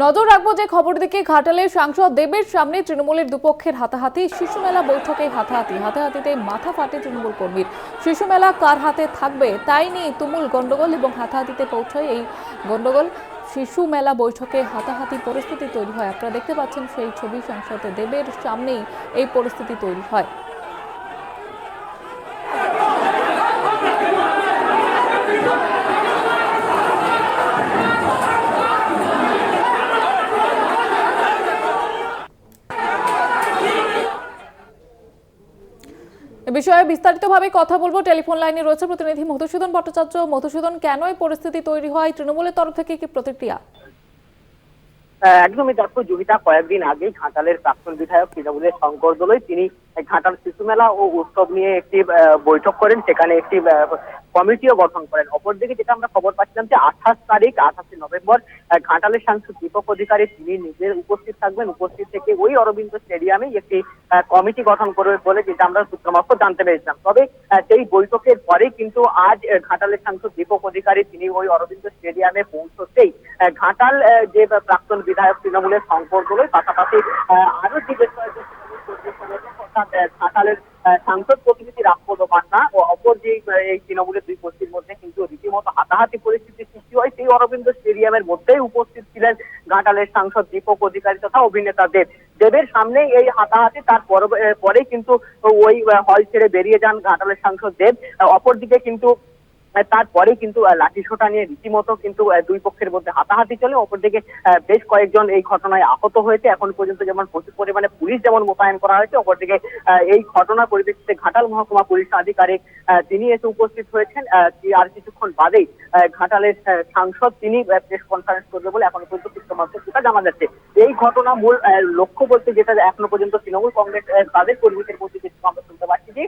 নজর রাখবো যে খবর দিকে ঘাটালের সাংসদ দেবের সামনে তৃণমূলের দুপক্ষের হাতাহাতি, শিশু মেলা বৈঠকে হাতাহাতিতে মাথা ফাটে তৃণমূল কর্মীর। শিশু মেলা কার হাতে থাকবে তাই নিয়ে তুমুল গন্ডগোল এবং হাতাহাতিতে পৌঁছয় এই গন্ডগোল। শিশু মেলা বৈঠকে হাতাহাতি পরিস্থিতি তৈরি হয়। আপনারা দেখতে পাচ্ছেন সেই ছবি, সাংসদ দেবের সামনেই এই পরিস্থিতি তৈরি হয়। এ বিষয়ে বিস্তারিতভাবে কথা বলবো। টেলিফোন লাইনে রয়েছে প্রতিনিধি মধুসূদন ভট্টাচার্য। মধুসূদন, কেন এই পরিস্থিতি তৈরি হয়, তৃণমূলের তরফ থেকে কি প্রতিক্রিয়া? একদমই দেখো জুবিতা, কয়েকদিন আগেই ঘাটালের প্রাক্তন বিধায়ক তৃণমূলের শঙ্কর দোলই তিনি ঘাটাল শিশু মেলা ও উৎসব নিয়ে একটি বৈঠক করেন, সেখানে একটি কমিটিও গঠন করেন। অপরদিকে যেটা আমরা খবর পাচ্ছিলাম যে 28 নভেম্বর ঘাটালের সাংসদ দীপক অধিকারী তিনি নিজের উপস্থিত থাকবেন, উপস্থিত থেকে ওই অরবিন্দ স্টেডিয়ামে একটি কমিটি গঠন করবে বলে যেটা আমরা সূত্রমারফত জানতে পেরেছিলাম। তবে সেই বৈঠকের পরেই কিন্তু আজ ঘাটালের সাংসদ দীপক অধিকারী তিনি ওই অরবিন্দ স্টেডিয়ামে পৌঁছতেই ঘাটাল যে প্রাক্তন বিধায়ক তৃণমূলের শঙ্কর দোলই, পাশাপাশি আরো যে বেশ কয়েকজন ঘাটালের সাংসদ প্রতিনিধি রামপদ মান্না ও অপর যে এই তৃণমূলের দুই গোষ্ঠীর মধ্যে কিন্তু রীতিমতো হাতাহাতি পরিস্থিতির সৃষ্টি হয়। সেই অরবিন্দ স্টেডিয়ামের মধ্যেই উপস্থিত ছিলেন ঘাটালের সাংসদ দীপক অধিকারী তথা অভিনেতা দেবের সামনে এই হাতাহাতি। তার পরে কিন্তু ওই হল ছেড়ে বেরিয়ে যান ঘাটালের সাংসদ দেব। অপরদিকে কিন্তু তারপরে কিন্তু লাঠিসোঁটা নিয়ে রীতিমতো কিন্তু দুই পক্ষের মধ্যে হাতাহাতি চলে। অপরদিকে বেশ কয়েকজন এই ঘটনায় আহত হয়েছে। এখন পর্যন্ত যেমন প্রচুর পরিমাণে পুলিশ যেমন মোতায়েন করা হয়েছে, অপরদিকে এই ঘটনার পরিপ্রেক্ষিতে ঘাটাল মহকুমা পুলিশ আধিকারিক তিনি এসে উপস্থিত হয়েছেন। আর কিছুক্ষণ বাদেই ঘাটালের সাংসদ তিনি প্রেস কনফারেন্স করবে বলে এখন পর্যন্ত সূত্রমারফত যেটা জানা যাচ্ছে। এই ঘটনা মূল লক্ষ্য বলতে যেটা এখনো পর্যন্ত তৃণমূল কংগ্রেস তাদের কর্মীদের মধ্যে যেটা আমরা শুনতে পাচ্ছি যে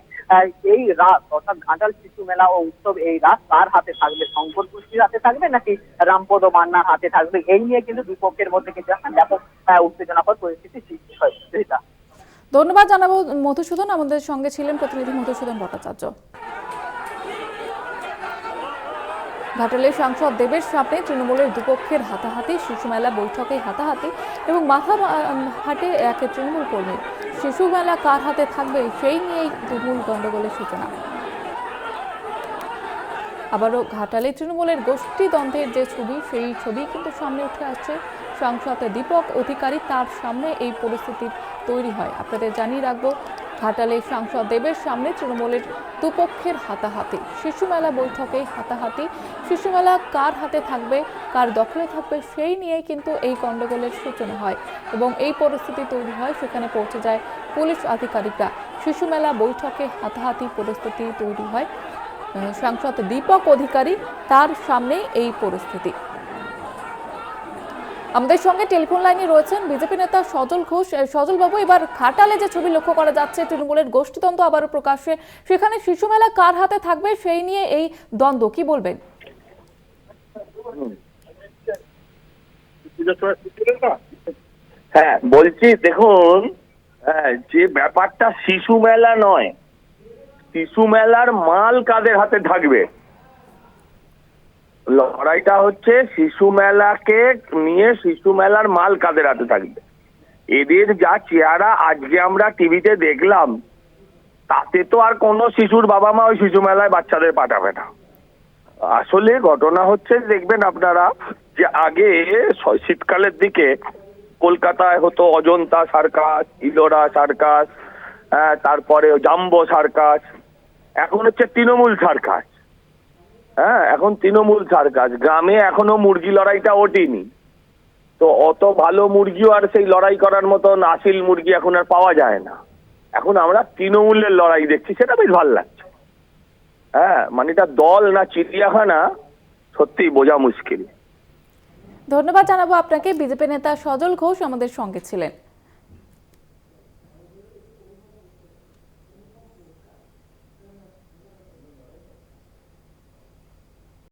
এই রাত অর্থাৎ ঘাটাল শিশু মেলা ও উৎসব এই রাত কার হাতে থাকবে, শঙ্কর গোষ্ঠীর হাতে থাকবে নাকি রামপদ মান্নার হাতে থাকবে, এই নিয়ে কিন্তু দুই পক্ষের মধ্যে কিন্তু একটা ব্যাপক উত্তেজনাকর পরিস্থিতি সৃষ্টি হয়। ধন্যবাদ জানাবো মধুসূদন। আমাদের সঙ্গে ছিলেন প্রতিনিধি মধুসূদন ভট্টাচার্য। ঘাটালের সাংসদ দেবের সামনে তৃণমূলের দুপক্ষের হাতাহাতি, শিশু মেলা বৈঠকে হাতাহাতি এবং মাথা হাটে এক তৃণমূল কর্মী। শিশু মেলা কার হাতে থাকবে সেই নিয়েই তুমুল গন্ডগোলের সূচনা। আবারও ঘাটালে তৃণমূলের গোষ্ঠীদ্বন্দ্বের যে ছবি, সেই ছবি কিন্তু সামনে উঠে আসছে। সাংসদ দীপক অধিকারী, তার সামনে এই পরিস্থিতির তৈরি হয়। আপনাদের জানিয়ে রাখবো, ঘাটালে সাংসদ দেবের সামনে তৃণমূলের দুপক্ষের হাতাহাতি, শিশু মেলা বৈঠকে হাতাহাতি। শিশু মেলা কার হাতে থাকবে, কার দখলে থাকবে সেই নিয়ে কিন্তু এই গন্ডগোলের সূচনা হয় এবং এই পরিস্থিতি তৈরি হয়। সেখানে পৌঁছে যায় পুলিশ আধিকারিকরা। শিশু মেলা বৈঠকে হাতাহাতি পরিস্থিতি তৈরি হয়। সাংসদ দীপক অধিকারী, তার সামনে এই পরিস্থিতি। আমাদের সঙ্গে টেলিফোন লাইনে রয়েছেন বিজেপি নেতা সজল ঘোষ। সজল বাবু, এবার ঘাটালে যে ছবি লক্ষ্য করা যাচ্ছে, তৃণমূলের গোষ্ঠীদ্বন্দ্ব আবারও প্রকাশ্যে, সেখানে শিশু মেলা কার হাতে থাকবে সেই নিয়ে এই দ্বন্দ্ব, কি বলবেন? হ্যাঁ বলছি, দেখুন যে ব্যাপারটা শিশু মেলা নয়, শিশু মেলার মাল কাদের হাতে থাকবে, লড়াইটা হচ্ছে শিশু মেলাকে নিয়ে। শিশু মেলার মাল কাদের হাতে থাকবে, এদের যা চেহারা আজকে আমরা টিভিতে দেখলাম, তাতে তো আর কোনো শিশুর বাবা মা ওই শিশু মেলায় বাচ্চাদের পাঠাবে না। আসলে ঘটনা হচ্ছে, দেখবেন আপনারা যে আগে শীতকালের দিকে কলকাতায় হতো অজন্তা সার্কাস, ইলোরা সার্কাস, তারপরে জাম্বো সার্কাস, এখন হচ্ছে তৃণমূল সার্কাস। এখন তৃণমূল সার্কাস। গ্রামে এখনো মুরগি লড়াইটা ওঠেনি, তো অত ভালো মুরগিও আর সেই লড়াই করার মতন আসিল মুরগি এখন আর পাওয়া যায় না। এখন আমরা তৃণমূলের লড়াই দেখছি, সেটা বেশ ভালো লাগছে। মানে এটা দল না চিড়িয়াখানা, সত্যি বোঝা মুশকিল। ধন্যবাদ জানাবো আপনাকে। বিজেপি নেতা সজল ঘোষ আমাদের সঙ্গে ছিলেন।